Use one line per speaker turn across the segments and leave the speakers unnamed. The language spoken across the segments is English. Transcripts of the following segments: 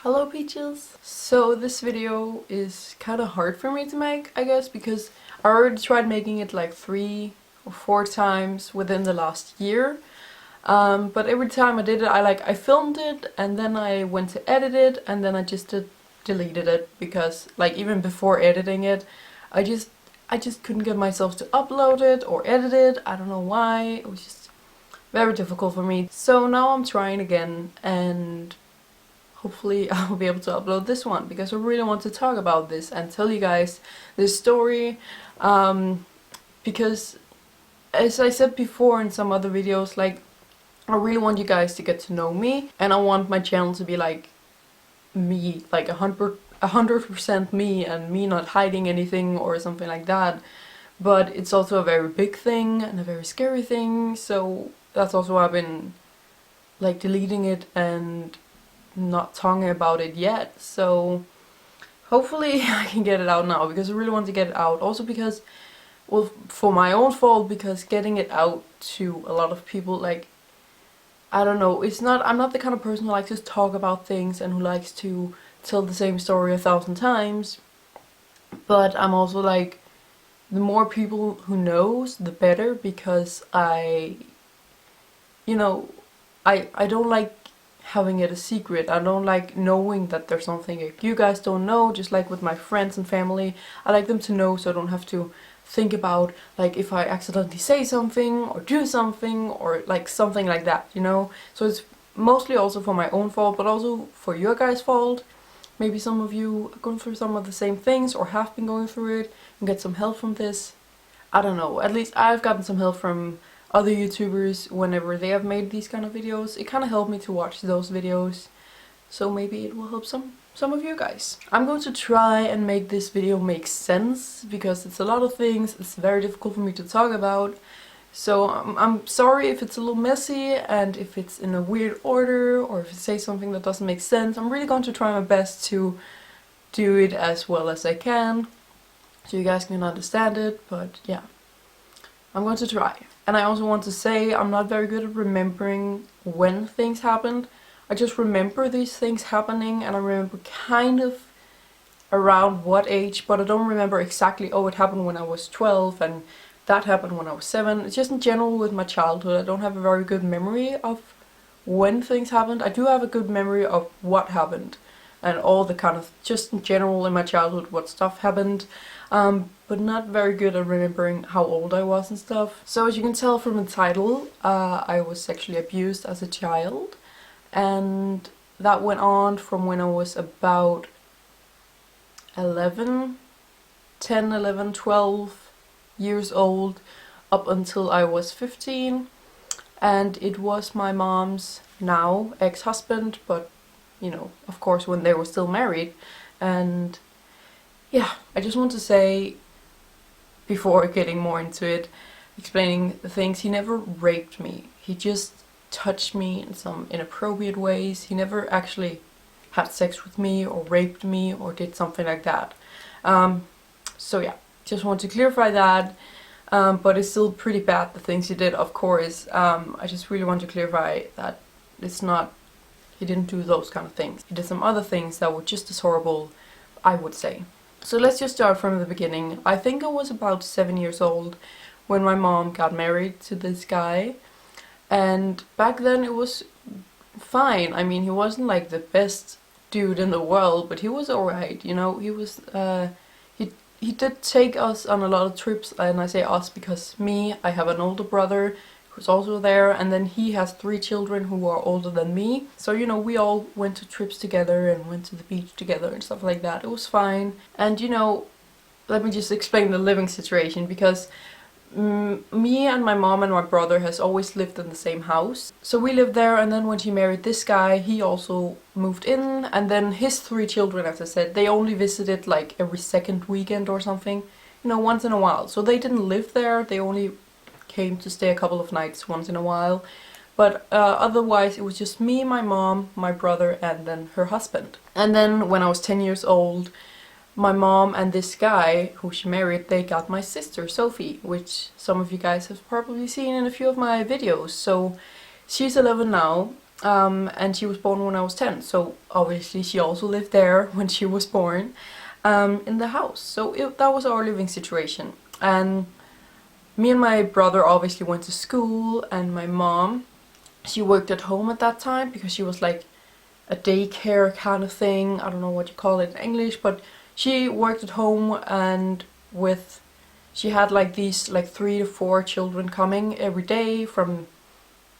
Hello Peaches! So this video is kind of hard for me to make, I guess, because I already tried making it like 3 or 4 times within the last year. But every time I did it, I filmed it and then I went to edit it and then I just deleted it because like even before editing it, I just couldn't get myself to upload it or edit it. I don't know why. It was just very difficult for me. So now I'm trying again and hopefully I'll be able to upload this one because I really want to talk about this and tell you guys this story, because as I said before in some other videos, like I really want you guys to get to know me and I want my channel to be like me, like 100% me and me not hiding anything or something like that. But it's also a very big thing and a very scary thing, so that's also why I've been like deleting it and not talking about it yet. So hopefully I can get it out now because I really want to get it out. Also because, well, for my own fault, because getting it out to a lot of people, like, I don't know, I'm not the kind of person who likes to talk about things and who likes to tell the same story 1,000 times. But I'm also like, the more people who knows, the better, because you know, I don't like having it a secret. I don't like knowing that there's something like you guys don't know, just like with my friends and family. I like them to know so I don't have to think about like if I accidentally say something or do something or like something like that, you know? So it's mostly also for my own fault, but also for your guys' fault. Maybe some of you are going through some of the same things or have been going through it and get some help from this. I don't know, at least I've gotten some help from other YouTubers whenever they have made these kind of videos. It kind of helped me to watch those videos, so maybe it will help some of you guys. I'm going to try and make this video make sense because it's a lot of things. It's very difficult for me to talk about, so I'm sorry if it's a little messy and if it's in a weird order or if it says something that doesn't make sense. I'm really going to try my best to do it as well as I can so you guys can understand it, but yeah, I'm going to try. And I also want to say I'm not very good at remembering when things happened. I just remember these things happening and I remember kind of around what age, but I don't remember exactly, oh, it happened when I was 12 and that happened when I was 7. It's just in general with my childhood, I don't have a very good memory of when things happened. I do have a good memory of what happened and all the kind of, just in general in my childhood, what stuff happened. But not very good at remembering how old I was and stuff. So as you can tell from the title, I was sexually abused as a child, and that went on from when I was about 10, 11, 12 years old up until I was 15, and it was my mom's now ex-husband, but you know, of course when they were still married. And yeah, I just want to say, before getting more into it, explaining the things, he never raped me. He just touched me in some inappropriate ways. He never actually had sex with me or raped me or did something like that. So yeah, just want to clarify that. But it's still pretty bad, the things he did, of course. I just really want to clarify that it's not, he didn't do those kind of things. He did some other things that were just as horrible, I would say. So let's just start from the beginning. I think I was about 7 years old when my mom got married to this guy. And back then it was fine. I mean, he wasn't like the best dude in the world, but he was alright, you know. He was, he did take us on a lot of trips, and I say us because I have an older brother who's also there, and then he has 3 children who are older than me. So, you know, we all went to trips together and went to the beach together and stuff like that. It was fine. And, you know, let me just explain the living situation, because me and my mom and my brother has always lived in the same house. So we lived there, and then when she married this guy, he also moved in, and then his 3 children, as I said, they only visited like every second weekend or something, you know, once in a while. So they didn't live there, they only came to stay a couple of nights once in a while. But otherwise it was just me, my mom, my brother, and then her husband. And then when I was 10 years old, my mom and this guy who she married, they got my sister Sophie, which some of you guys have probably seen in a few of my videos. So she's 11 now, And she was born when I was 10, so obviously she also lived there when she was born, in the house. So that was our living situation. And me and my brother obviously went to school, and my mom, she worked at home at that time because she was like a daycare kind of thing. I don't know what you call it in English, but she worked at home, and she had like these like 3 to 4 children coming every day from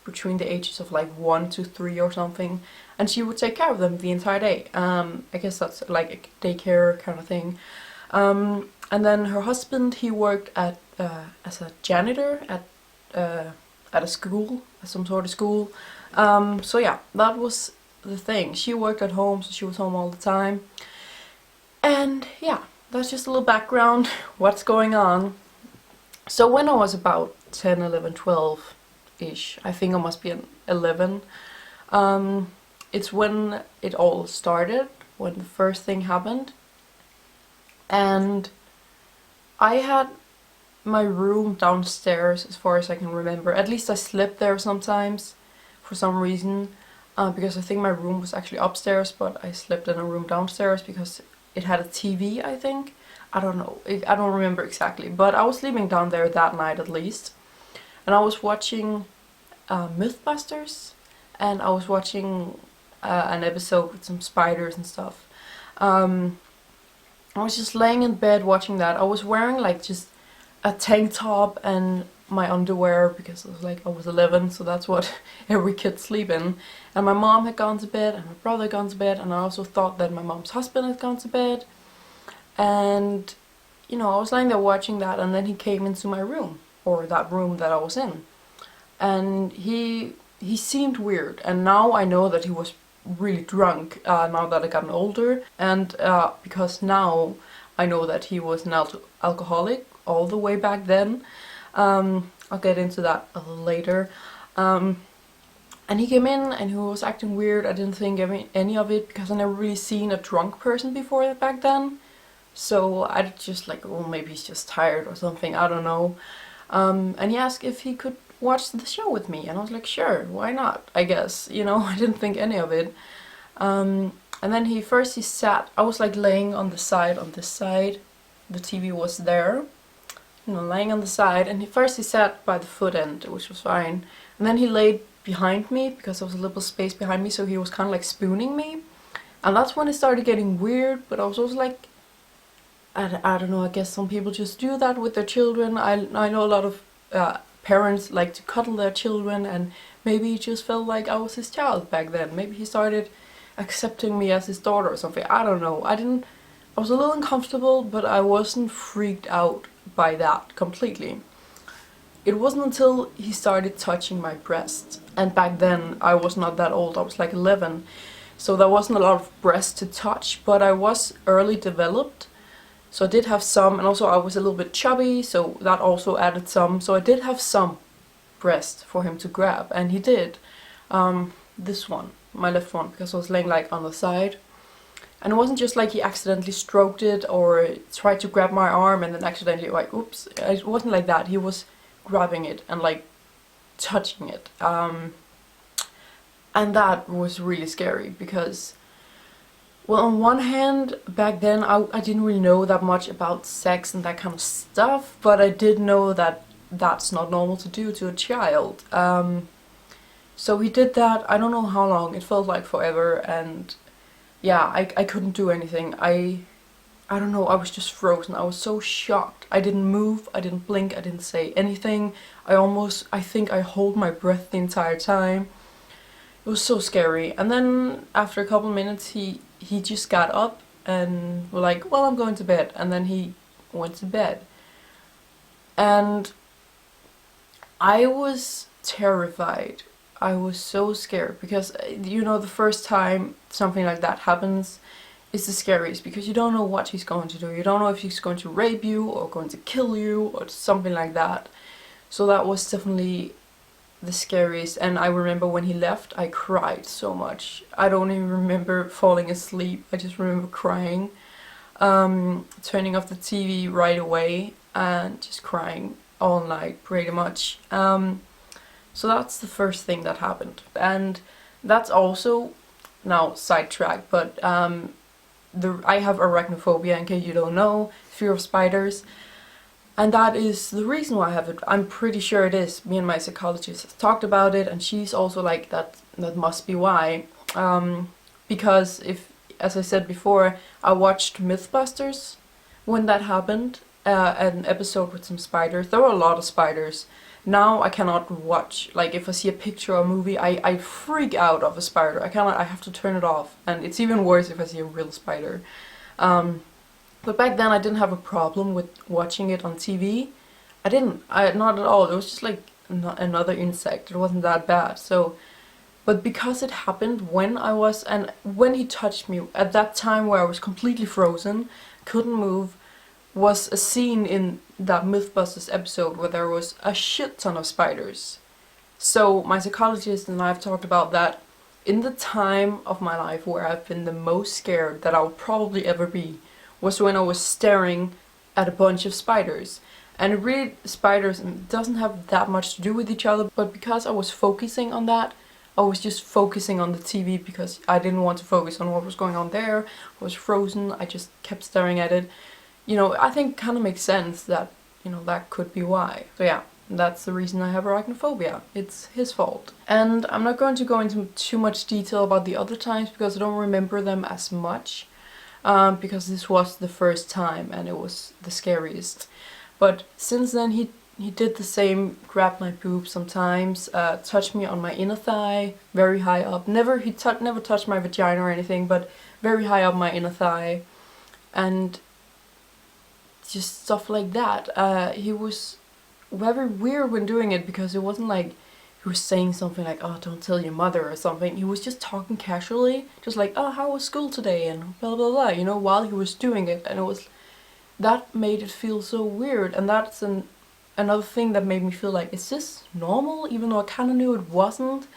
between the ages of like 1 to 3 or something, and she would take care of them the entire day. I guess that's like a daycare kind of thing. And then her husband, he worked at as a janitor at a school, some sort of school. So yeah, that was the thing. She worked at home, so she was home all the time. And yeah, that's just a little background, what's going on. So when I was about 10, 11, 12-ish, I think I must be an 11, it's when it all started, when the first thing happened. And I had my room downstairs as far as I can remember. At least I slept there sometimes for some reason, because I think my room was actually upstairs, but I slept in a room downstairs because it had a TV, I think. I don't know, I don't remember exactly, but I was sleeping down there that night at least. And I was watching Mythbusters, and I was watching an episode with some spiders and stuff. I was just laying in bed watching that. I was wearing like just a tank top and my underwear because I was 11, so that's what every kid sleep in. And my mom had gone to bed, and my brother had gone to bed, and I also thought that my mom's husband had gone to bed. And you know, I was lying there watching that, and then he came into my room, or that room that I was in, and he seemed weird. And now I know that he was really drunk, now that I gotten older, and because now I know that he was an alcoholic all the way back then. I'll get into that a little later. And he came in and he was acting weird. I didn't think any of it because I never really seen a drunk person before back then. So I just like, oh, maybe he's just tired or something, I don't know. And he asked if he could watch the show with me, and I was like, sure, why not, I guess, you know. I didn't think any of it. And then he sat, I was like laying on the side, on this side, the TV was there, you know, laying on the side, and he sat by the foot end, which was fine. And then he laid behind me because there was a little space behind me, so he was kind of like spooning me. And that's when it started getting weird, but I was also like, I don't know, I guess some people just do that with their children. I know a lot of parents like to cuddle their children, and maybe he just felt like I was his child back then. Maybe he started accepting me as his daughter or something. I don't know. I was a little uncomfortable, but I wasn't freaked out by that completely. It wasn't until he started touching my breast, and back then I was not that old, I was like 11, so there wasn't a lot of breast to touch, but I was early developed, so I did have some, and also I was a little bit chubby, so that also added some, so I did have some breast for him to grab, and he did. This one, my left one, because I was laying like on the side. And it wasn't just like he accidentally stroked it or tried to grab my arm and then accidentally like, oops. It wasn't like that. He was grabbing it and like touching it. And that was really scary because, well, on one hand, back then I didn't really know that much about sex and that kind of stuff, but I did know that that's not normal to do to a child. So he did that. I don't know how long. It felt like forever, and yeah, I couldn't do anything. I don't know, I was just frozen. I was so shocked. I didn't move, I didn't blink, I didn't say anything. I think I hold my breath the entire time. It was so scary. And then after a couple minutes he just got up and was like, well, I'm going to bed. And then he went to bed. And I was terrified. I was so scared because, you know, the first time something like that happens is the scariest because you don't know what he's going to do. You don't know if he's going to rape you or going to kill you or something like that. So that was definitely the scariest. And I remember when he left, I cried so much. I don't even remember falling asleep. I just remember crying, turning off the TV right away and just crying all night pretty much. So that's the first thing that happened. And That's also, now sidetrack, but I have arachnophobia, in case you don't know, fear of spiders. And that is the reason why I have it. I'm pretty sure it is. Me and my psychologist have talked about it, and she's also like, that must be why. Because if, as I said before, I watched Mythbusters when that happened, an episode with some spiders. There were a lot of spiders. Now I cannot watch, like if I see a picture or a movie, I freak out of a spider. I have to turn it off. And it's even worse if I see a real spider. But back then I didn't have a problem with watching it on TV. Not at all. It was just like another insect. It wasn't that bad. So, but because it happened when he touched me, at that time where I was completely frozen, couldn't move, was a scene in that Mythbusters episode where there was a shit ton of spiders. So my psychologist and I have talked about that. In the time of my life where I've been the most scared that I would probably ever be was when I was staring at a bunch of spiders. And really, spiders doesn't have that much to do with each other, but because I was focusing on that, I was just focusing on the TV because I didn't want to focus on what was going on there. I was frozen, I just kept staring at it. You know, I think it kind of makes sense that, you know, that could be why. So yeah, that's the reason I have arachnophobia. It's his fault. And I'm not going to go into too much detail about the other times because I don't remember them as much. Because this was the first time and it was the scariest. But since then he did the same, grabbed my boob sometimes, touched me on my inner thigh, very high up. Never touched my vagina or anything, but very high up my inner thigh. And just stuff like that. He was very weird when doing it because it wasn't like he was saying something like, oh, don't tell your mother or something. He was just talking casually, just like, oh, how was school today, and blah blah blah, you know, while he was doing it. And that made it feel so weird. And that's another thing that made me feel like, is this normal? Even though I kind of knew it wasn't,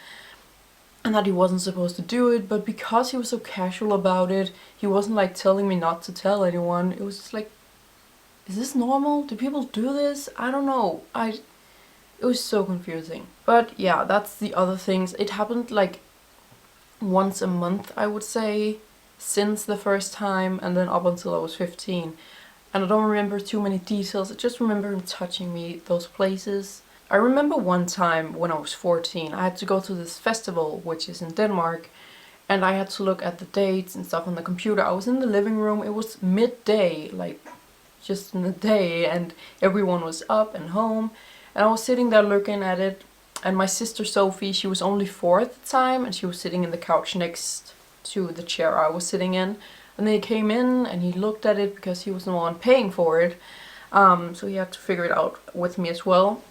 and that he wasn't supposed to do it, but because he was so casual about it, he wasn't like telling me not to tell anyone. It was just like, is this normal? Do people do this? I don't know. It was so confusing. But yeah, that's the other things. It happened like once a month, I would say, since the first time, and then up until I was 15. And I don't remember too many details. I just remember him touching me those places. I remember one time when I was 14, I had to go to this festival, which is in Denmark, and I had to look at the dates and stuff on the computer. I was in the living room. It was midday, like just in the day, and everyone was up and home. And I was sitting there looking at it, and my sister Sophie, she was only 4 at the time, and she was sitting in the couch next to the chair I was sitting in. And then he came in and he looked at it because he was the one paying for it. So he had to figure it out with me as well.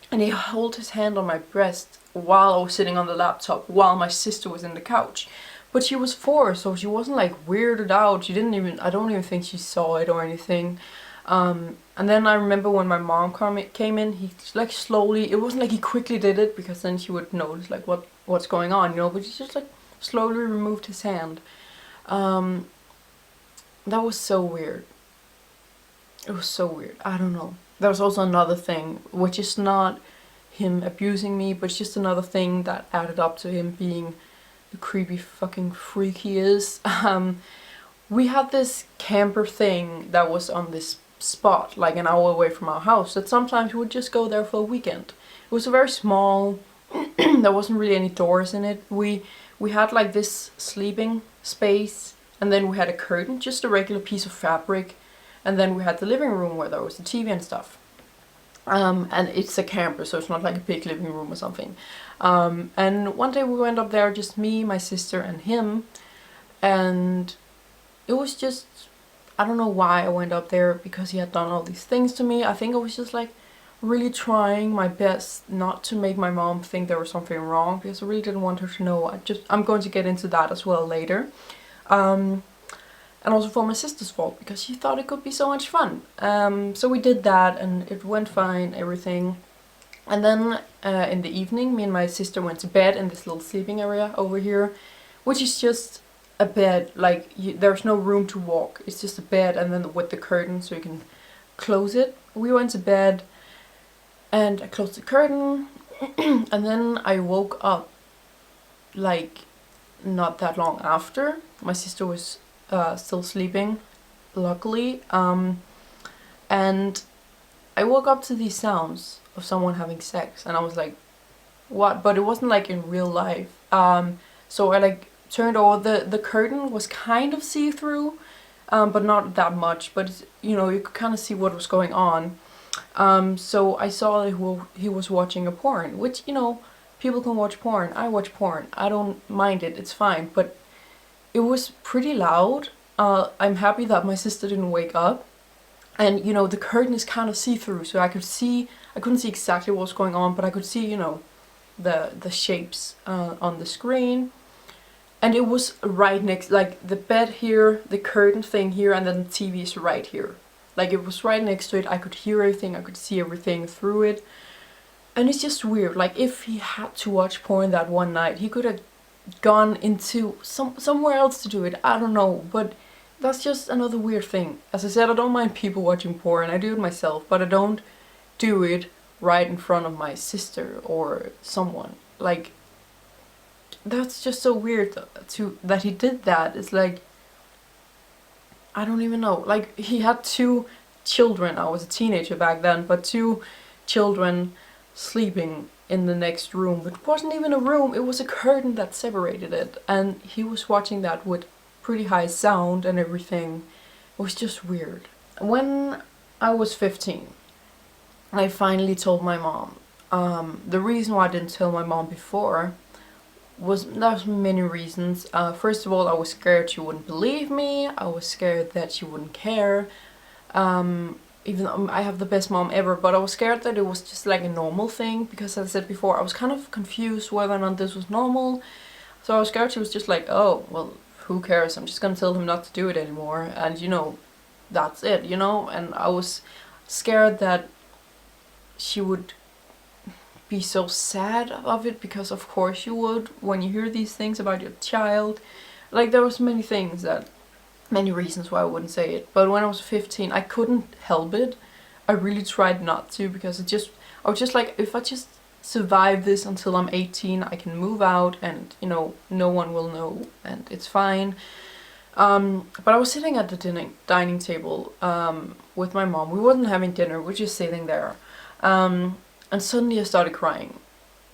And he held his hand on my breast while I was sitting on the laptop, while my sister was in the couch. But she was 4, so she wasn't like weirded out. I don't even think she saw it or anything. And then I remember when my mom came in, he like slowly, it wasn't like he quickly did it because then she would notice like what's going on, you know, but he just like slowly removed his hand. That was so weird. It was so weird. I don't know. There was also another thing, which is not him abusing me, but it's just another thing that added up to him being the creepy fucking freak he is. We had this camper thing that was on this spot, like an hour away from our house, that sometimes we would just go there for a weekend. It was a very small, there wasn't really any doors in it. We had like this sleeping space, and then we had a curtain, just a regular piece of fabric, and then we had the living room where there was the TV and stuff. And it's a camper, so it's not like a big living room or something. And one day we went up there, just me, my sister, and him, and it was just, I don't know why I went up there, because he had done all these things to me. I think I was just like really trying my best not to make my mom think there was something wrong, because I really didn't want her to know. I'm going to get into that as well later. And also for my sister's fault, because she thought it could be so much fun. So we did that and it went fine, everything. And then in the evening, me and my sister went to bed in this little sleeping area over here, which is just a bed, like there's no room to walk. It's just a bed, and then with the curtain so you can close it. We went to bed and I closed the curtain and then I woke up like not that long after. My sister was still sleeping, luckily. And I woke up to these sounds of someone having sex, and I was like, what? But it wasn't like in real life. So I like turned over. The curtain was kind of see-through, but not that much. But you know, you could kind of see what was going on. So I saw that he was watching a porn, which, you know, people can watch porn. I watch porn. I don't mind it. It's fine. But it was pretty loud. I'm happy that my sister didn't wake up. And, you know, the curtain is kind of see-through, so I couldn't see exactly what was going on, but I could see, you know, the shapes on the screen. And it was right next, like the bed here, the curtain thing here, and then the TV is right here. Like it was right next to it. I could hear everything, I could see everything through it. And it's just weird. Like if he had to watch porn that one night, he could have gone into somewhere else to do it. I don't know, but that's just another weird thing. As I said, I don't mind people watching porn. I do it myself, but I don't do it right in front of my sister or someone. Like, that's just so weird that he did that. It's like, I don't even know. Like, he had 2 children. I was a teenager back then, but 2 children sleeping in the next room. It wasn't even a room, it was a curtain that separated it. And he was watching that with pretty high sound and everything. It was just weird. When I was 15, I finally told my mom. The reason why I didn't tell my mom before there's many reasons. First of all, I was scared she wouldn't believe me. I was scared that she wouldn't care. Even though I have the best mom ever, but I was scared that it was just like a normal thing, because as I said before, I was kind of confused whether or not this was normal. So I was scared she was just like, oh, well, who cares? I'm just gonna tell him not to do it anymore, and you know, that's it, you know? And I was scared that she would be so sad of it, because of course you would when you hear these things about your child. Like, there was many reasons why I wouldn't say it, but when I was 15, I couldn't help it. I really tried not to, because I was just like, if I just survive this until I'm 18, I can move out and, you know, no one will know and it's fine. But I was sitting at the dining table with my mom. We wasn't having dinner, we were just sitting there. And suddenly I started crying.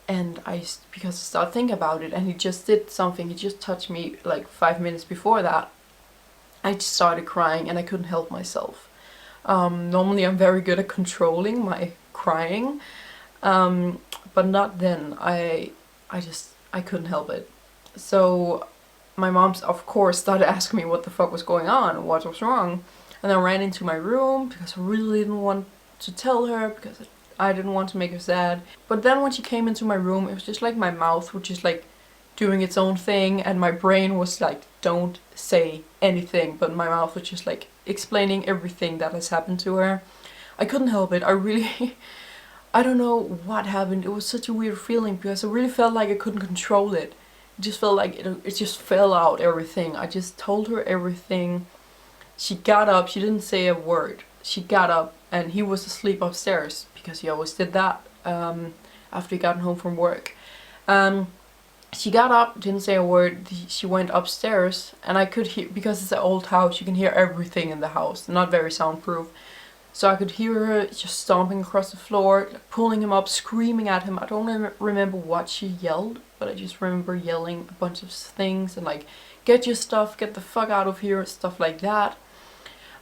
And because I started thinking about it, and he just did something, he just touched me like 5 minutes before that. I just started crying and I couldn't help myself. Normally I'm very good at controlling my crying, but not then. I couldn't help it. So my mom, of course, started asking me what the fuck was going on, what was wrong. And I ran into my room because I really didn't want to tell her, because I didn't want to make her sad. But then when she came into my room, it was just like my mouth was just like doing its own thing, and my brain was like, don't say anything, but my mouth was just like explaining everything that has happened to her. I couldn't help it. I don't know what happened. It was such a weird feeling, because I really felt like I couldn't control it. It just felt like it just fell out, everything. I just told her everything. She got up, she didn't say a word. She got up, and he was asleep upstairs, because he always did that after he got home from work. She got up, didn't say a word. She went upstairs, and I could hear, because it's an old house, you can hear everything in the house, not very soundproof. So I could hear her just stomping across the floor, pulling him up, screaming at him. I don't remember what she yelled, but I just remember yelling a bunch of things and like, get your stuff, get the fuck out of here, stuff like that.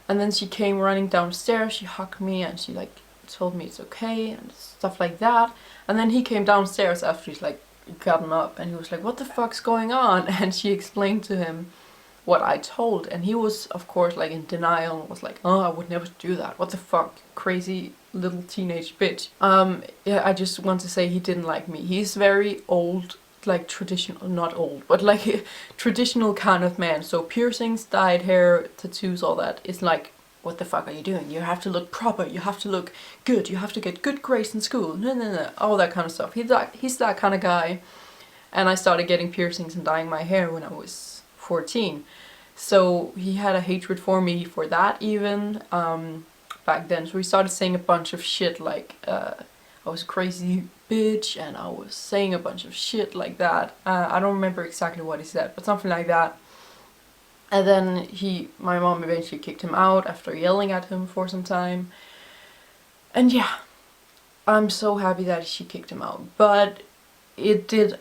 And then she came running downstairs, she hugged me and she like told me it's okay and stuff like that. And then he came downstairs after he's like gotten up, and he was like, what the fuck's going on? And she explained to him what I told, and he was of course like in denial and was like, oh, I would never do that, what the fuck, crazy little teenage bitch. Yeah, I just want to say he didn't like me. He's very old, like traditional, not old, but like a traditional kind of man. So piercings, dyed hair, tattoos, all that is like, what the fuck are you doing? You have to look proper, you have to look good, you have to get good grades in school, no, all that kind of stuff. He's that kind of guy. And I started getting piercings and dyeing my hair when I was 14. So he had a hatred for me for that even back then. So he started saying a bunch of shit like, I I was a crazy bitch and I was saying a bunch of shit like that. I don't remember exactly what he said, but something like that. And then my mom eventually kicked him out after yelling at him for some time. And yeah, I'm so happy that she kicked him out. But it did,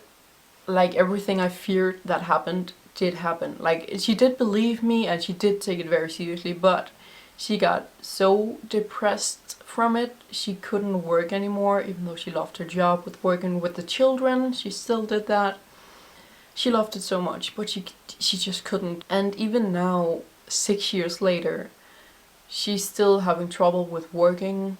like, everything I feared that happened did happen. Like, she did believe me and she did take it very seriously, but she got so depressed from it, she couldn't work anymore, even though she loved her job with working with the children. She still did that. She loved it so much, but she just couldn't. And even now, 6 years later, she's still having trouble with working.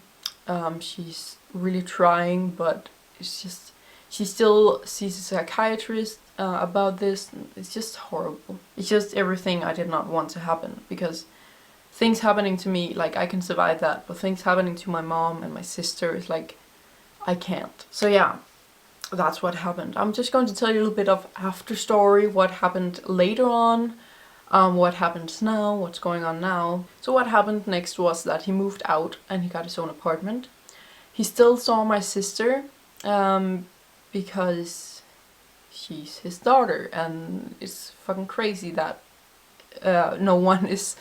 She's really trying, but it's just, she still sees a psychiatrist about this. It's just horrible. It's just everything I did not want to happen, because things happening to me, like, I can survive that, but things happening to my mom and my sister is like, I can't. So yeah, that's what happened. I'm just going to tell you a little bit of after story, what happened later on, what happens now, what's going on now. So what happened next was that he moved out and he got his own apartment. He still saw my sister because she's his daughter, and it's fucking crazy that no one is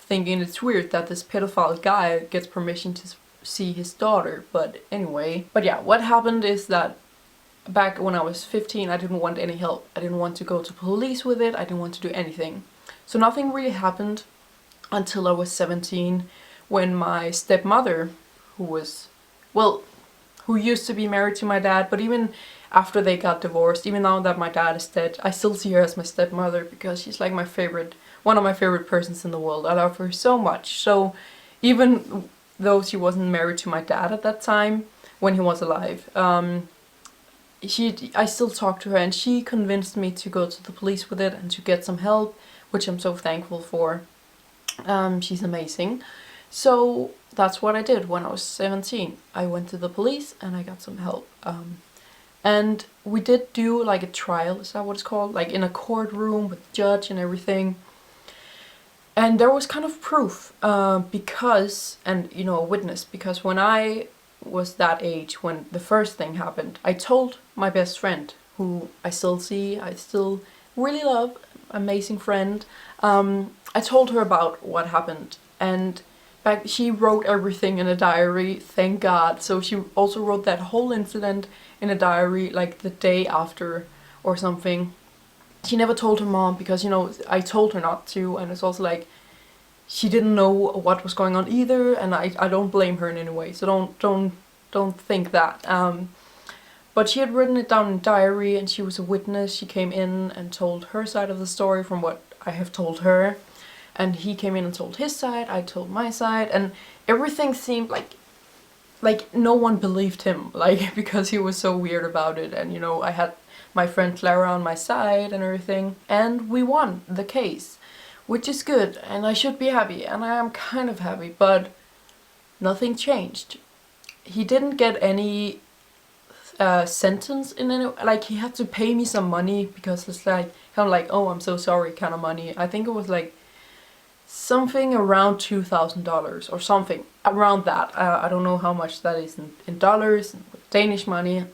thinking it's weird that this pedophile guy gets permission to see his daughter. But anyway, but yeah, what happened is that back when I was 15, I didn't want any help. I didn't want to go to police with it. I didn't want to do anything. So nothing really happened until I was 17, when my stepmother, who used to be married to my dad, but even after they got divorced, even now that my dad is dead, I still see her as my stepmother because she's like one of my favorite persons in the world. I love her so much. So even though she wasn't married to my dad at that time, when he was alive, I still talk to her, and she convinced me to go to the police with it and to get some help, which I'm so thankful for. She's amazing. So that's what I did when I was 17. I went to the police and I got some help. And we did do like a trial, is that what it's called? Like in a courtroom with the judge and everything. And there was kind of proof, because, and you know, a witness, because when I was that age, when the first thing happened, I told my best friend, who I still see, I still really love, amazing friend. I told her about what happened, and she wrote everything in a diary, thank God. So she also wrote that whole incident in a diary, like the day after or something. She never told her mom because, you know, I told her not to, and it's also like, she didn't know what was going on either, and I don't blame her in any way, so don't think that. But she had written it down in a diary, and she was a witness. She came in and told her side of the story from what I have told her, and he came in and told his side, I told my side, and everything seemed like no one believed him, like, because he was so weird about it. And you know, I had my friend Clara on my side and everything, and we won the case, which is good, and I should be happy, and I am kind of happy, but nothing changed. He didn't get any sentence in any, like, he had to pay me some money, because it's like, kind of like, oh, I'm so sorry kind of money. I think it was like something around $2,000 or something around that. I don't know how much that is in dollars, and with Danish money,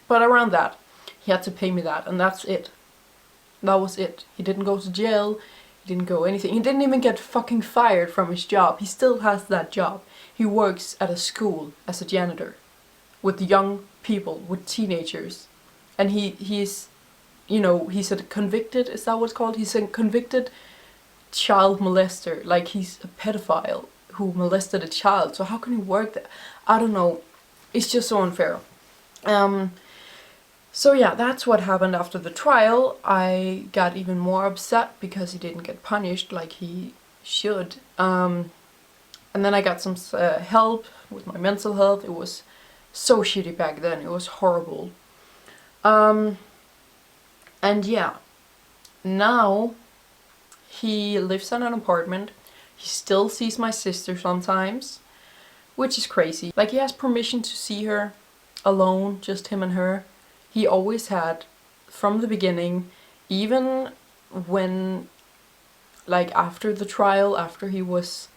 but around that. He had to pay me that, and that's it. That was it. He didn't go to jail, he didn't go anything. He didn't even get fucking fired from his job. He still has that job. He works at a school as a janitor with young people, with teenagers. And he's, you know, he's a convicted, is that what it's called? He's a convicted child molester. Like, he's a pedophile who molested a child. So how can he work there? I don't know. It's just so unfair. So yeah, that's what happened after the trial. I got even more upset because he didn't get punished like he should. And then I got some help with my mental health. It was so shitty back then. It was horrible. And yeah, now he lives in an apartment. He still sees my sister sometimes, which is crazy. Like, he has permission to see her alone, just him and her. He always had, from the beginning, even when, like, after the trial, after he was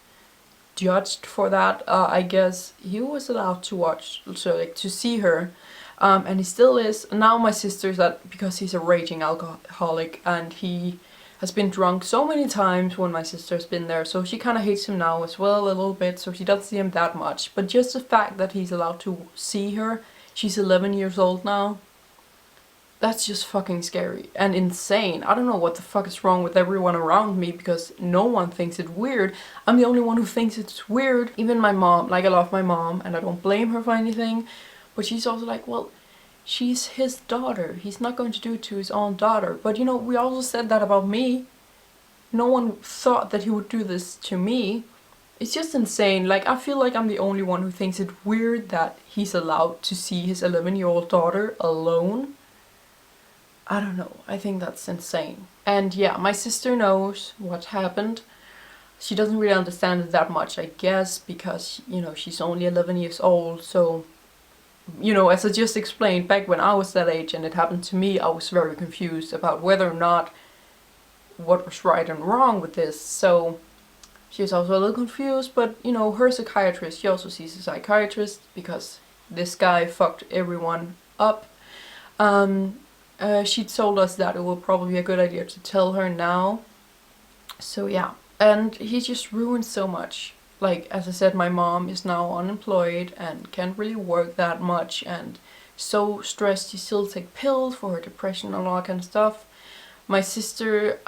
judged for that. I guess he was allowed to watch, so like to see her, and he still is. Now my sister's that because he's a raging alcoholic and he has been drunk so many times when my sister's been there, so she kind of hates him now as well a little bit, so she doesn't see him that much. But just the fact that he's allowed to see her, she's 11 years old now, that's just fucking scary and insane. I don't know what the fuck is wrong with everyone around me because no one thinks it weird. I'm the only one who thinks it's weird. Even my mom, like I love my mom and I don't blame her for anything, but she's also like, well, she's his daughter. He's not going to do it to his own daughter. But you know, we also said that about me. No one thought that he would do this to me. It's just insane. Like, I feel like I'm the only one who thinks it weird that he's allowed to see his 11-year-old daughter alone. I don't know. I think that's insane. And yeah, my sister knows what happened. She doesn't really understand it that much, I guess, because, you know, she's only 11 years old. So, you know, as I just explained, back when I was that age and it happened to me, I was very confused about whether or not what was right and wrong with this. So she was also a little confused, but, you know, her psychiatrist, she also sees a psychiatrist because this guy fucked everyone up. She told us that it will probably be a good idea to tell her now. So yeah, and he just ruined so much. Like, as I said, my mom is now unemployed and can't really work that much and so stressed she still take pills for her depression and all that kind of stuff. My sister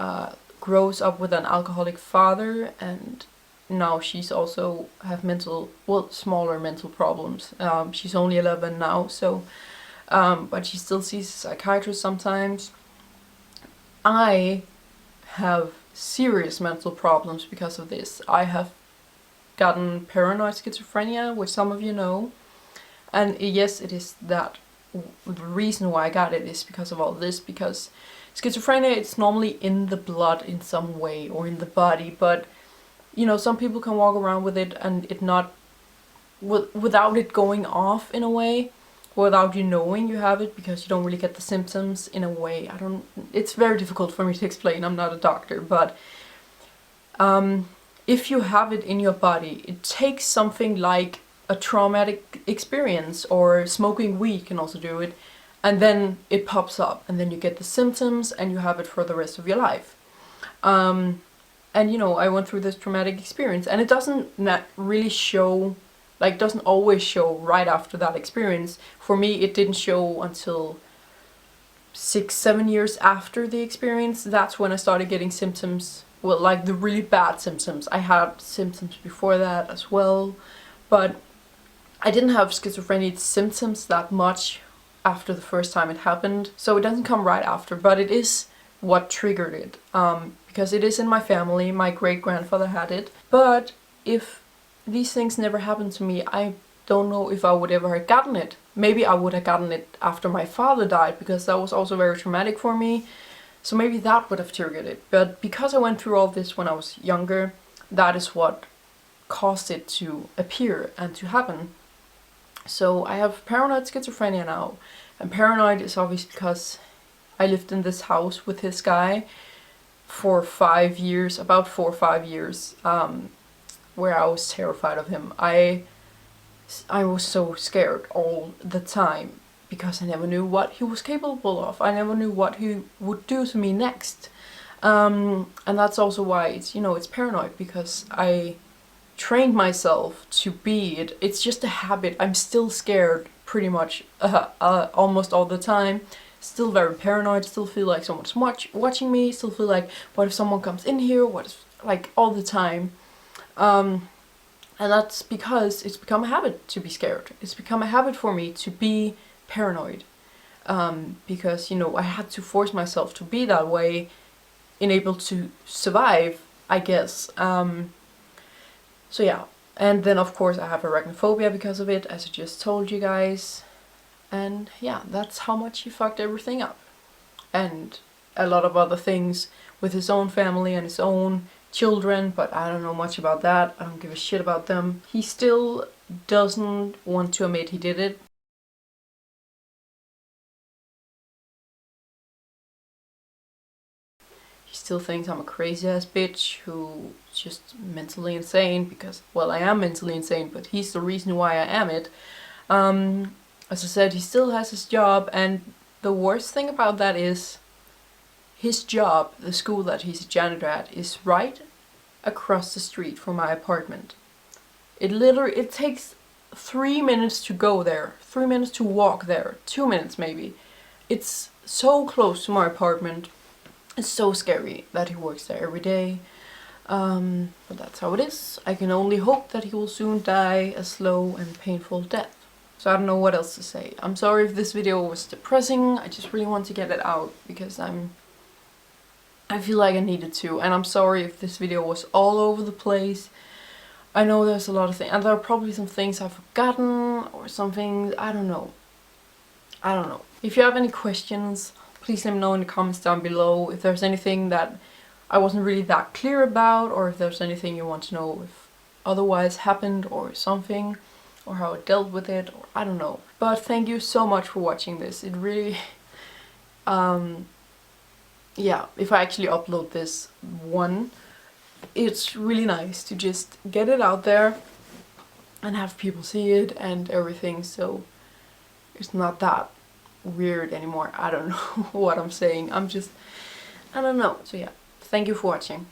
grows up with an alcoholic father and now she's also have smaller mental problems. She's only 11 now, so but she still sees a psychiatrist sometimes. I have serious mental problems because of this. I have gotten paranoid schizophrenia, which some of you know. And yes, it is that. The reason why I got it is because of all this, because schizophrenia, it's normally in the blood in some way or in the body, but you know, some people can walk around with it and it not, without it going off in a way, without you knowing you have it, because you don't really get the symptoms in a way. It's very difficult for me to explain, I'm not a doctor, but if you have it in your body, it takes something like a traumatic experience, or smoking weed can also do it, and then it pops up and then you get the symptoms and you have it for the rest of your life. And you know, I went through this traumatic experience and it doesn't really show, like doesn't always show right after that experience. For me, it didn't show until 6-7 years after the experience. That's when I started getting symptoms, well, like the really bad symptoms. I had symptoms before that as well, but I didn't have schizophrenia symptoms that much after the first time it happened, so it doesn't come right after, but it is what triggered it, because it is in my family. My great-grandfather had it, but if these things never happened to me, I don't know if I would ever have gotten it. Maybe I would have gotten it after my father died, because that was also very traumatic for me, so maybe that would have triggered it. But because I went through all this when I was younger, that is what caused it to appear and to happen. So I have paranoid schizophrenia now, and paranoid is obviously because I lived in this house with this guy for 5 years, about 4 or 5 years, where I was terrified of him. I was so scared all the time because I never knew what he was capable of. I never knew what he would do to me next. And that's also why it's, you know, it's paranoid, because I trained myself to be it. It's just a habit. I'm still scared pretty much almost all the time. Still very paranoid, still feel like someone's watching me, still feel like, what if someone comes in here, what if, like, all the time. And that's because it's become a habit to be scared. It's become a habit for me to be paranoid. Because, you know, I had to force myself to be that way in able to survive, I guess. So yeah, and then of course I have arachnophobia because of it, as I just told you guys. And yeah, that's how much he fucked everything up. And a lot of other things with his own family and his own children, but I don't know much about that. I don't give a shit about them. He still doesn't want to admit he did it. He still thinks I'm a crazy ass bitch who just mentally insane because, well, I am mentally insane, but he's the reason why I am it. As I said, he still has his job, and the worst thing about that is his job, the school that he's a janitor at, is right across the street from my apartment. It takes 3 minutes to go there, 3 minutes to walk there, 2 minutes maybe. It's so close to my apartment. It's so scary that he works there every day. But that's how it is. I can only hope that he will soon die a slow and painful death. So I don't know what else to say. I'm sorry if this video was depressing. I just really want to get it out because I feel like I needed to. And I'm sorry if this video was all over the place. I know there's a lot of things, and there are probably some things I've forgotten or something. I don't know. If you have any questions, please let me know in the comments down below. If there's anything that I wasn't really that clear about, or if there's anything you want to know if otherwise happened or something, or how I dealt with it, or I don't know. But thank you so much for watching this. It really, yeah, if I actually upload this one, it's really nice to just get it out there and have people see it and everything, so it's not that weird anymore. I don't know what I'm saying. I don't know. So yeah, thank you for watching.